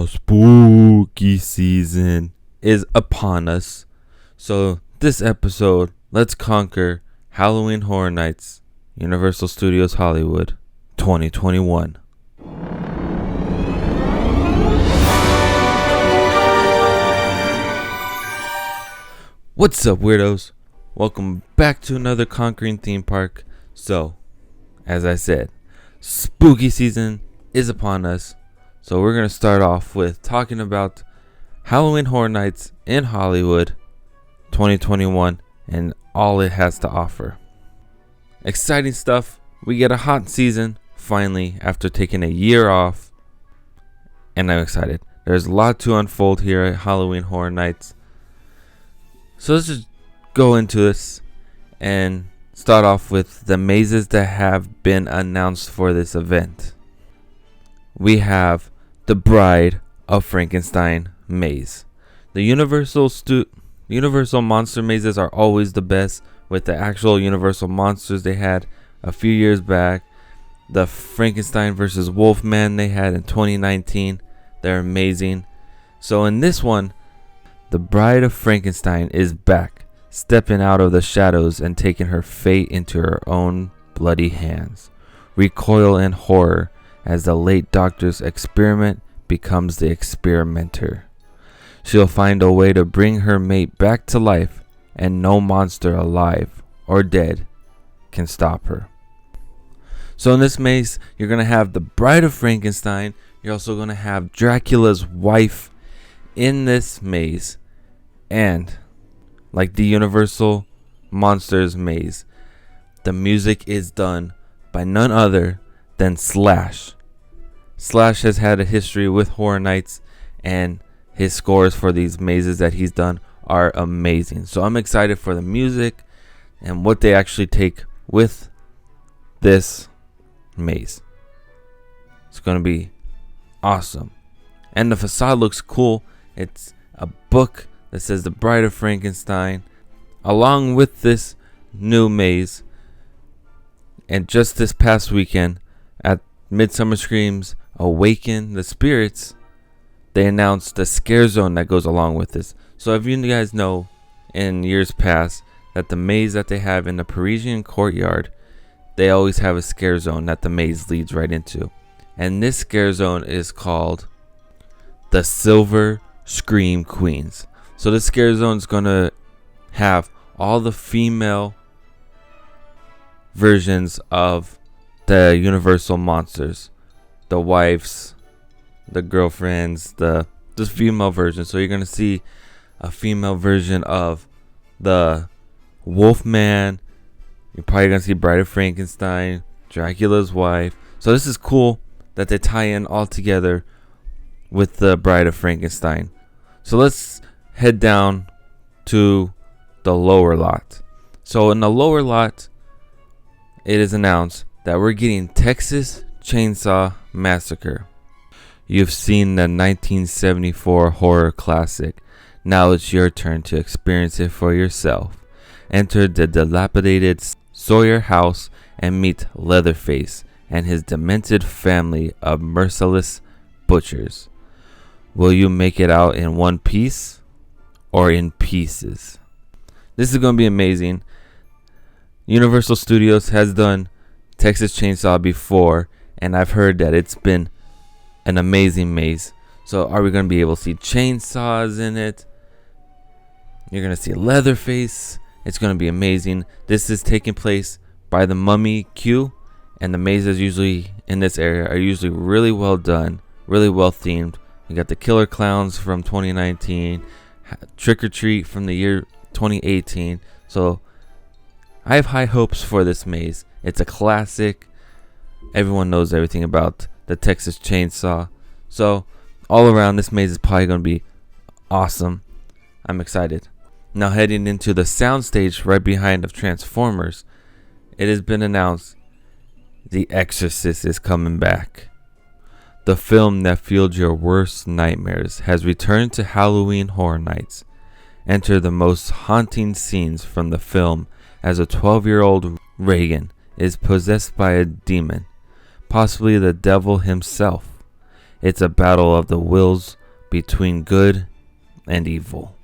The spooky season is upon us. So this episode, let's conquer Halloween Horror Nights, Universal Studios Hollywood, 2021. What's up, weirdos? Welcome back to another conquering theme park. So, as I said, spooky season is upon us. So we're going to start off with talking about Halloween Horror Nights in Hollywood 2021 and all it has to offer. Exciting stuff. We get a hot season finally after taking a year off. And I'm excited. There's a lot to unfold here at Halloween Horror Nights. So let's just go into this and start off with the mazes that have been announced for this event. We have the Bride of Frankenstein maze. The Universal Monster mazes are always the best with the actual Universal monsters they had a few years back. The Frankenstein versus Wolfman they had in 2019. They're amazing. So in this one, the Bride of Frankenstein is back, stepping out of the shadows and taking her fate into her own bloody hands. Recoil in horror as the late doctor's experiment becomes the experimenter. She'll find a way to bring her mate back to life, and no monster alive or dead can stop her. So in this maze, you're going to have the Bride of Frankenstein. You're also going to have Dracula's wife in this maze. And like the Universal Monsters maze, the music is done by none other than Slash. Slash has had a history with Horror Nights, and his scores for these mazes that he's done are amazing. So I'm excited for the music and what they actually take with this maze. It's going to be awesome. And the facade looks cool. It's a book that says The Bride of Frankenstein along with this new maze. And just this past weekend at Midsummer Scream's Awaken the Spirits, they announced the scare zone that goes along with this. So if you guys know in years past that the maze that they have in the Parisian courtyard, they always have a scare zone that the maze leads right into. And this scare zone is called the Silver Scream Queens. So this scare zone is going to have all the female versions of the Universal monsters. The wives, the girlfriends, the female version. So you're going to see a female version of the Wolfman. You're probably going to see Bride of Frankenstein, Dracula's wife. So this is cool that they tie in all together with the Bride of Frankenstein. So let's head down to the lower lot. So in the lower lot, it is announced that we're getting Texas Chainsaw Massacre. You've seen the 1974 horror classic. Now it's your turn to experience it for yourself. Enter the dilapidated Sawyer house and meet Leatherface and his demented family of merciless butchers. Will you make it out in one piece or in pieces? This is going to be amazing. Universal Studios has done Texas Chainsaw before, and I've heard that it's been an amazing maze. So are we going to be able to see chainsaws in it? You're going to see Leatherface. It's going to be amazing. This is taking place by the Mummy Q, and the mazes usually in this area are usually really well done, really well themed. You got the Killer Clowns from 2019, Trick or Treat from the year 2018. So I have high hopes for this maze. It's a classic. Everyone knows everything about the Texas Chainsaw. So all around, this maze is probably going to be awesome. I'm excited. Now heading into the soundstage right behind of Transformers, it has been announced The Exorcist is coming back. The film that fueled your worst nightmares has returned to Halloween Horror Nights. Enter the most haunting scenes from the film as a 12-year-old Reagan is possessed by a demon, possibly the devil himself. It's a battle of the wills between good and evil.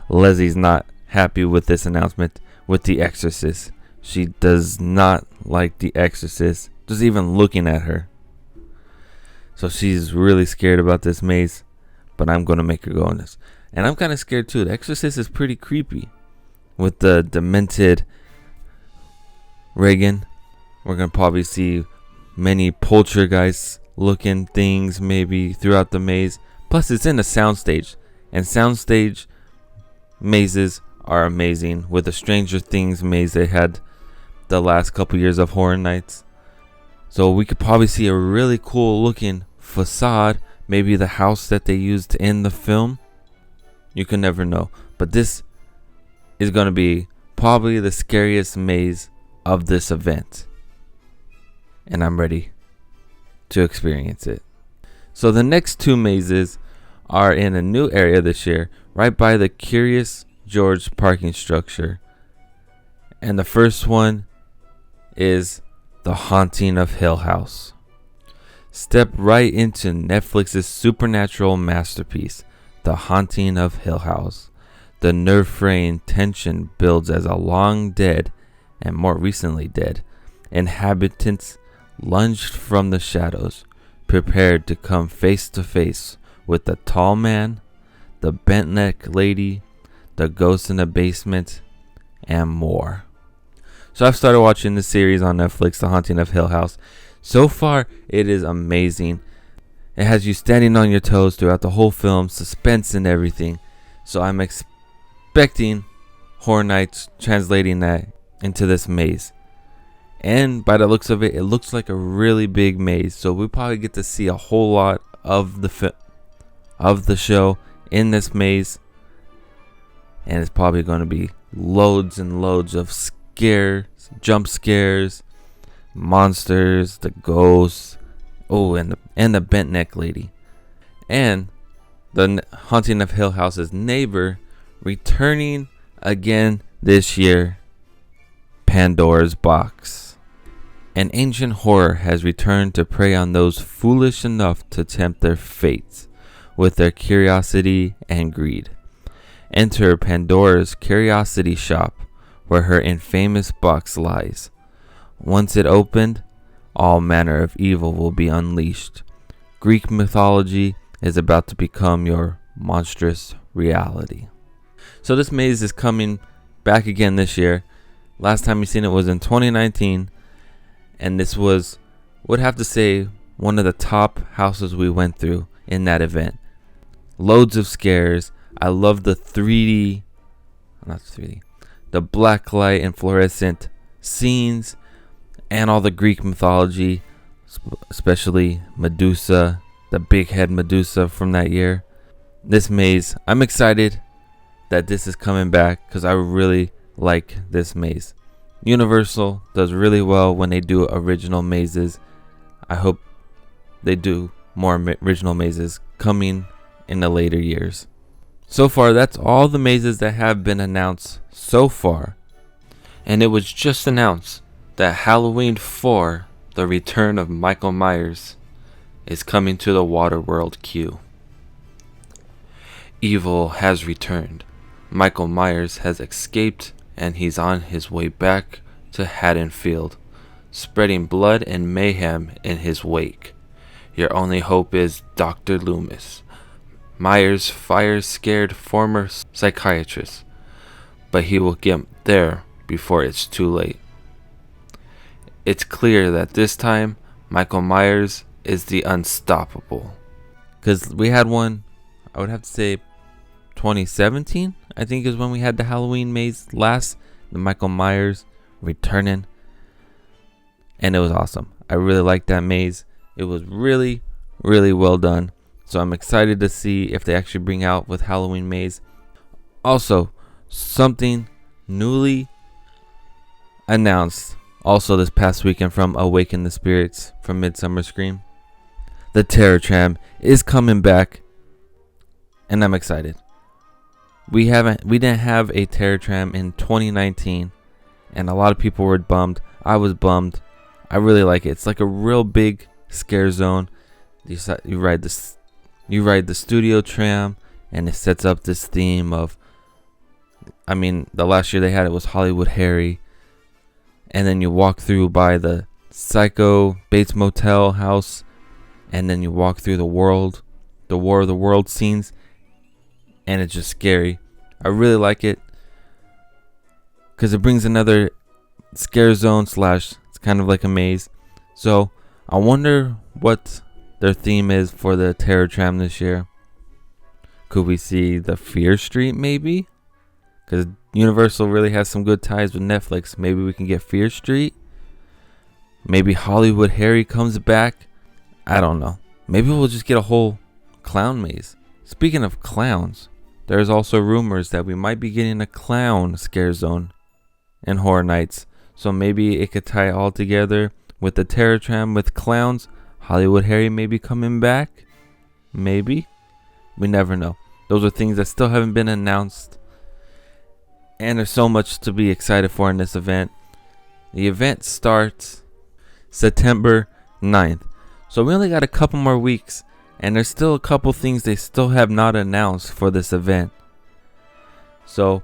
Leslie's not happy with this announcement with The Exorcist. She does not like The Exorcist, just even looking at her. So she's really scared about this maze, but I'm going to make her go on this. And I'm kind of scared too. The Exorcist is pretty creepy with the demented Reagan. We're going to probably see many poltergeist looking things maybe throughout the maze. Plus it's in a soundstage, and soundstage mazes are amazing. With the Stranger Things maze they had the last couple years of Horror Nights. So we could probably see a really cool looking facade, maybe the house that they used in the film. You can never know. But this is going to be probably the scariest maze of this event. And I'm ready to experience it. So the next two mazes are in a new area this year, right by the Curious George parking structure. And the first one is The Haunting of Hill House. Step right into Netflix's supernatural masterpiece, The Haunting of Hill House. The nerve-fraying tension builds as a long dead, and more recently dead, inhabitants lunged from the shadows, prepared to come face to face with the tall man, the bent neck lady, the ghost in the basement, and more. So I've started watching this series on Netflix, The Haunting of Hill House. So far, it is amazing. It has you standing on your toes throughout the whole film, suspense and everything. So I'm expecting Horror Nights translating that into this maze. And by the looks of it, it looks like a really big maze. So we probably get to see a whole lot of the show in this maze. And it's probably going to be loads and loads of jump scares, monsters, the ghosts, and the bent neck lady. And the Haunting of Hill House's neighbor returning again this year, Pandora's Box. An ancient horror has returned to prey on those foolish enough to tempt their fates with their curiosity and greed. Enter Pandora's curiosity shop, where her infamous box lies. Once it opened, all manner of evil will be unleashed. Greek mythology is about to become your monstrous reality. So this maze is coming back again this year. Last time we seen it was in 2019. And this was, would have to say, one of the top houses we went through in that event. Loads of scares. I love the the black light and fluorescent scenes, and all the Greek mythology, especially Medusa, the big head Medusa from that year. This maze, I'm excited that this is coming back because I really like this maze. Universal does really well when they do original mazes. I hope they do more original mazes coming in the later years. So far, that's all the mazes that have been announced so far. And it was just announced that Halloween 4, The Return of Michael Myers, is coming to the Waterworld queue. Evil has returned. Michael Myers has escaped, and he's on his way back to Haddonfield, spreading blood and mayhem in his wake. Your only hope is Dr. Loomis, Myers' fire-scared former psychiatrist, but he will get there before it's too late. It's clear that this time, Michael Myers is the unstoppable. Because we had one, I would have to say 2017, I think is when we had the Halloween maze last, the Michael Myers returning, and it was awesome. I really liked that maze. It was really, really well done. So I'm excited to see if they actually bring out with Halloween maze. Also, something newly announced also this past weekend from Awaken the Spirits from Midsummer Scream. The Terror Tram is coming back, and I'm excited. We didn't have a Terror Tram in 2019, and a lot of people were bummed. I was bummed. I really like it. It's like a real big scare zone. You ride this, you ride the studio tram, and it sets up this theme of. I mean, the last year they had it was Hollywood Harry, and then you walk through by the Psycho Bates Motel house, and then you walk through the world, the War of the World scenes, and it's just scary. I really like it because it brings another scare zone / it's kind of like a maze. So I wonder what their theme is for the Terror Tram this year. Could we see the Fear Street maybe? Because Universal really has some good ties with Netflix. Maybe we can get Fear Street. Maybe Hollywood Harry comes back. I don't know. Maybe we'll just get a whole clown maze. Speaking of clowns, there's also rumors that we might be getting a clown scare zone in Horror Nights. So maybe it could tie all together with the Terror Tram with clowns. Hollywood Harry may be coming back. Maybe. We never know. Those are things that still haven't been announced. And there's so much to be excited for in this event. The event starts September 9th. So we only got a couple more weeks. And there's still a couple things they still have not announced for this event. So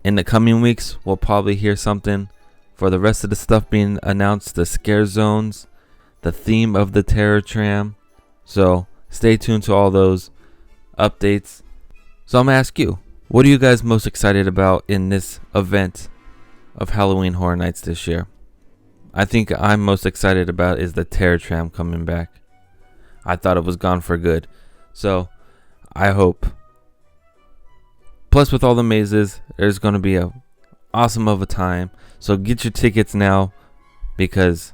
in the coming weeks, we'll probably hear something for the rest of the stuff being announced. The scare zones, the theme of the Terror Tram. So stay tuned to all those updates. So I'm going to ask you. What are you guys most excited about in this event of Halloween Horror Nights this year? I think I'm most excited about is the Terror Tram coming back. I thought it was gone for good. So, I hope. Plus with all the mazes, there's going to be a awesome of a time. So get your tickets now because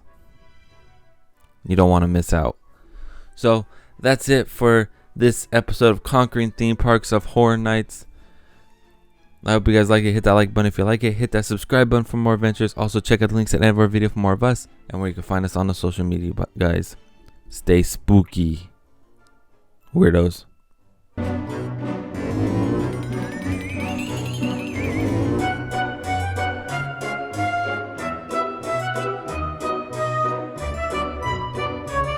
you don't want to miss out. So, that's it for this episode of Conquering Theme Parks of Horror Nights. I hope you guys like it. Hit that like button if you like it. Hit that subscribe button for more adventures. Also, check out the links at the end of our video for more of us and where you can find us on the social media. But guys, stay spooky, weirdos.